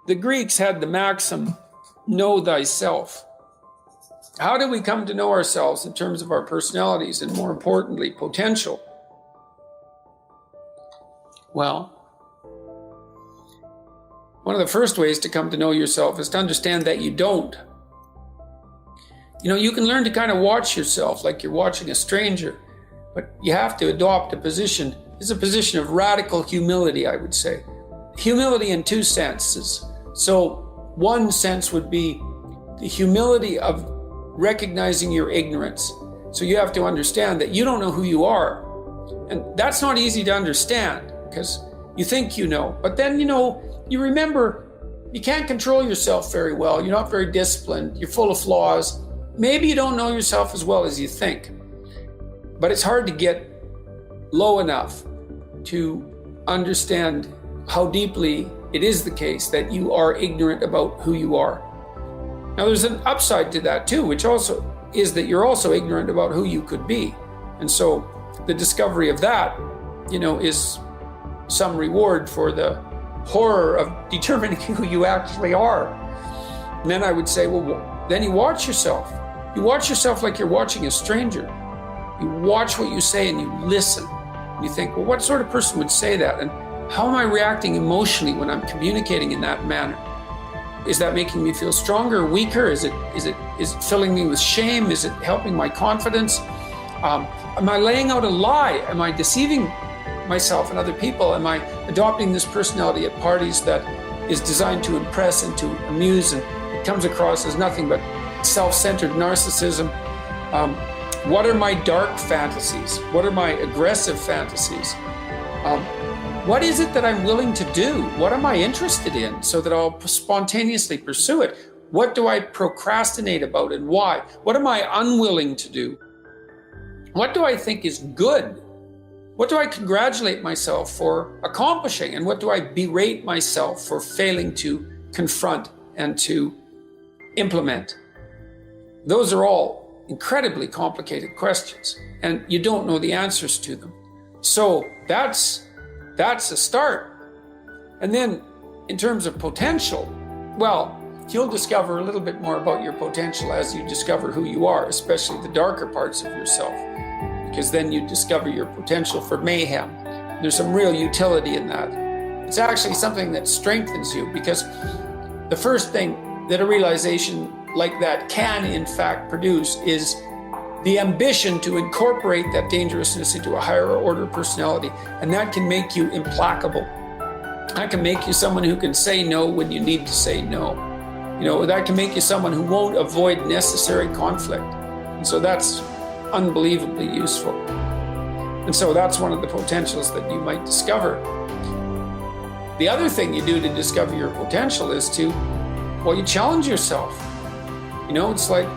The Greeks had the maxim, know thyself. How do we come to know ourselves in terms of our personalities and, more importantly, potential? Well, one of the first ways to come to know yourself is to understand that you don't. You know, you can learn to kind of watch yourself like you're watching a stranger, but you have to adopt a position. It's a position of radical humility, I would say. Humility in two senses. So one sense would be the humility of recognizing your ignorance. So you have to understand that you don't know who you are. And that's not easy to understand because you think you know, but then, you remember you can't control yourself very well. You're not very disciplined. You're full of flaws. Maybe you don't know yourself as well as you think, but it's hard to get low enough to understand how deeply it is the case that you are ignorant about who you are. Now, there's an upside to that too, which also is that you're also ignorant about who you could be. And so the discovery of that, is some reward for the horror of determining who you actually are. And then I would say, well, then you watch yourself. You watch yourself like you're watching a stranger. You watch what you say and you listen. And you think, well, what sort of person would say that? And how am I reacting emotionally when I'm communicating in that manner? Is that making me feel stronger, weaker? Is it filling me with shame? Is it helping my confidence? Am I laying out a lie? Am I deceiving myself and other people? Am I adopting this personality at parties that is designed to impress and to amuse, and it comes across as nothing but self-centered narcissism? What are my dark fantasies? What are my aggressive fantasies? What is it that I'm willing to do? What am I interested in so that I'll spontaneously pursue it? What do I procrastinate about and why? What am I unwilling to do? What do I think is good? What do I congratulate myself for accomplishing? And what do I berate myself for failing to confront and to implement? Those are all incredibly complicated questions, and you don't know the answers to them. So that's a start. And then in terms of potential, well, you'll discover a little bit more about your potential as you discover who you are, especially the darker parts of yourself, because then you discover your potential for mayhem. There's some real utility in that. It's actually something that strengthens you, because the first thing that a realization like that can in fact produce is the ambition to incorporate that dangerousness into a higher order personality. And that can make you implacable. That can make you someone who can say no when you need to say no. That can make you someone who won't avoid necessary conflict. And so that's unbelievably useful. And so that's one of the potentials that you might discover. The other thing you do to discover your potential is to, you challenge yourself. It's like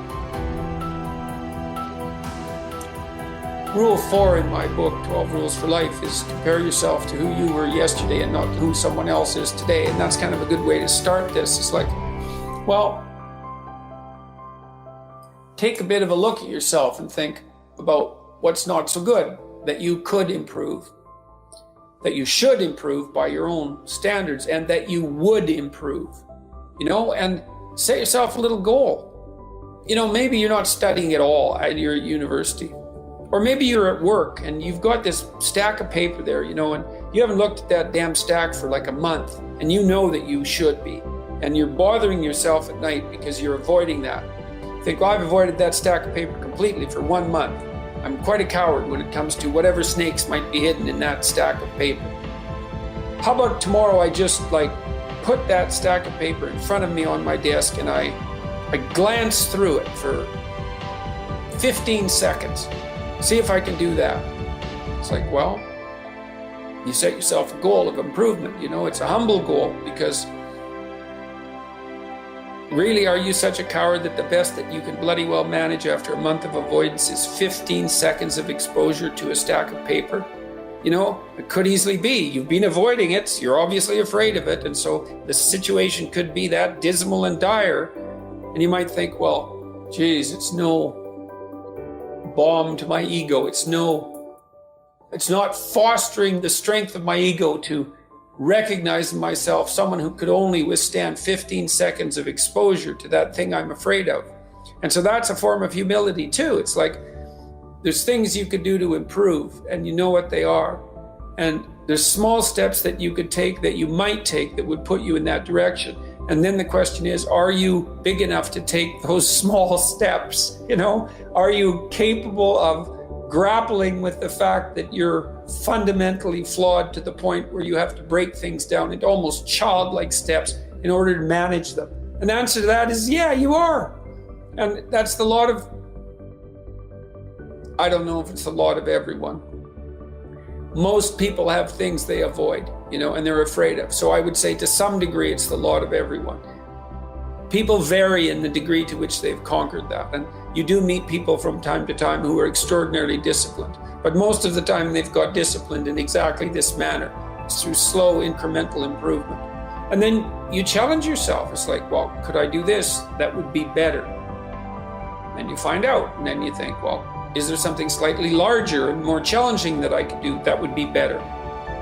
Rule 4 in my book, 12 Rules for Life, is compare yourself to who you were yesterday and not who someone else is today. And that's kind of a good way to start this. It's like, take a bit of a look at yourself and think about what's not so good that you could improve, that you should improve by your own standards, and that you would improve, and set yourself a little goal. Maybe you're not studying at all at your university. Or maybe you're at work and you've got this stack of paper there, and you haven't looked at that damn stack for like a month, and you know that you should be. And you're bothering yourself at night because you're avoiding that. You think, I've avoided that stack of paper completely for 1 month. I'm quite a coward when it comes to whatever snakes might be hidden in that stack of paper. How about tomorrow I just put that stack of paper in front of me on my desk and I glance through it for 15 seconds. See if I can do that. It's like, you set yourself a goal of improvement. It's a humble goal, because really, are you such a coward that the best that you can bloody well manage after a month of avoidance is 15 seconds of exposure to a stack of paper? It could easily be. You've been avoiding it. You're obviously afraid of it. And so the situation could be that dismal and dire. And you might think, geez, it's no balm to my ego. It's not fostering the strength of my ego to recognizing myself someone who could only withstand 15 seconds of exposure to that thing I'm afraid of. And so that's a form of humility too. It's like there's things you could do to improve, and you know what they are. And there's small steps that you could take, that you might take, that would put you in that direction. And then the question is, are you big enough to take those small steps? You know, are you capable of grappling with the fact that you're fundamentally flawed to the point where you have to break things down into almost childlike steps in order to manage them? And the answer to that is, yeah, you are. And that's the lot of, I don't know if it's the lot of everyone. Most people have things they avoid, you know, and they're afraid of. So I would say to some degree, it's the lot of everyone. People vary in the degree to which they've conquered that. And you do meet people from time to time who are extraordinarily disciplined. But most of the time they've got disciplined in exactly this manner. It's through slow incremental improvement. And then you challenge yourself. It's like, well, could I do this? That would be better. And you find out, and then you think, well, is there something slightly larger and more challenging that I could do that would be better?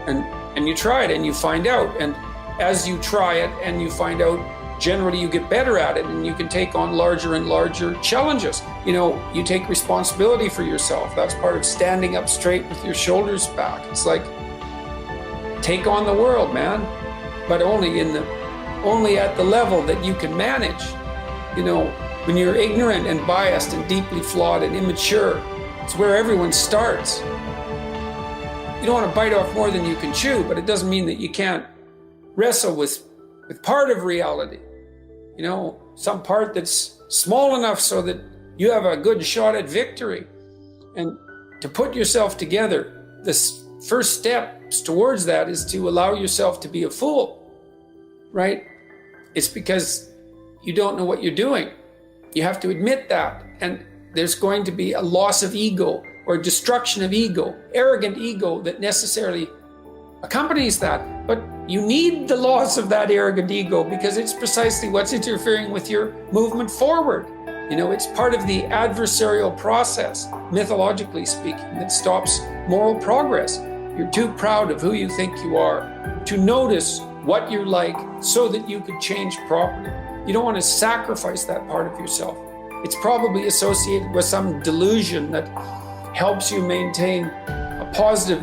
And you try it and you find out. And as you try it and you find out, generally you get better at it and you can take on larger and larger challenges. You know, you take responsibility for yourself. That's part of standing up straight with your shoulders back. It's like, take on the world, man, but only at the level that you can manage. You know, when you're ignorant and biased and deeply flawed and immature, it's where everyone starts. You don't want to bite off more than you can chew, but it doesn't mean that you can't wrestle with part of reality. You know, some part that's small enough so that you have a good shot at victory. And to put yourself together, the first steps towards that is to allow yourself to be a fool, right? It's because you don't know what you're doing. You have to admit that. And there's going to be a loss of ego or destruction of ego, arrogant ego that necessarily accompanies that. But you need the loss of that arrogant ego because it's precisely what's interfering with your movement forward. You know, it's part of the adversarial process, mythologically speaking, that stops moral progress. You're too proud of who you think you are to notice what you're like so that you could change properly. You don't want to sacrifice that part of yourself. It's probably associated with some delusion that helps you maintain a positive,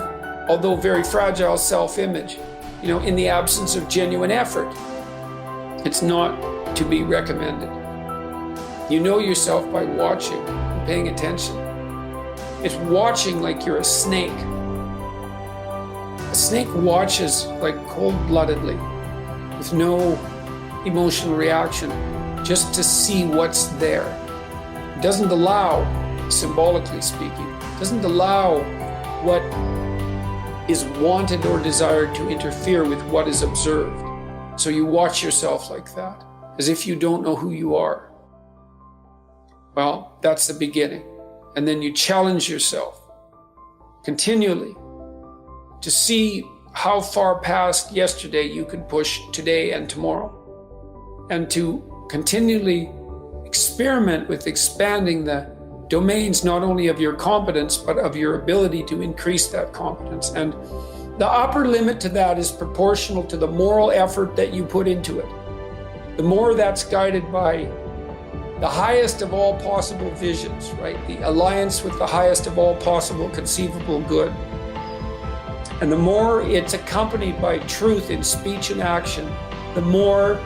although very fragile self-image, you know, in the absence of genuine effort. It's not to be recommended. You know yourself by watching and paying attention. It's watching like you're a snake. A snake watches like cold-bloodedly, with no emotional reaction, just to see what's there. It doesn't allow, symbolically speaking, doesn't allow what is wanted or desired to interfere with what is observed. So you watch yourself like that, as if you don't know who you are. Well, that's the beginning. And then you challenge yourself continually to see how far past yesterday you can push today and tomorrow, and to continually experiment with expanding the domains not only of your competence, but of your ability to increase that competence. And the upper limit to that is proportional to the moral effort that you put into it. The more that's guided by the highest of all possible visions, right? The alliance with the highest of all possible conceivable good. And the more it's accompanied by truth in speech and action, the more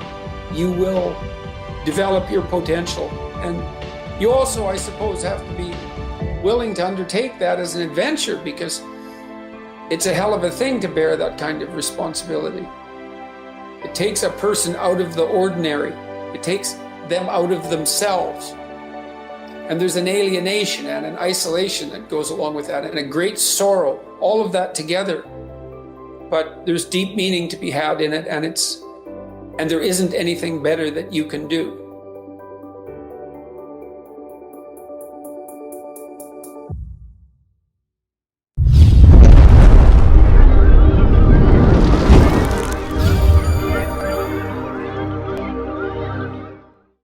you will develop your potential. And you also, I suppose, have to be willing to undertake that as an adventure, because it's a hell of a thing to bear that kind of responsibility. It takes a person out of the ordinary. It takes them out of themselves. And there's an alienation and an isolation that goes along with that, and a great sorrow, all of that together. But there's deep meaning to be had in it, and there isn't anything better that you can do.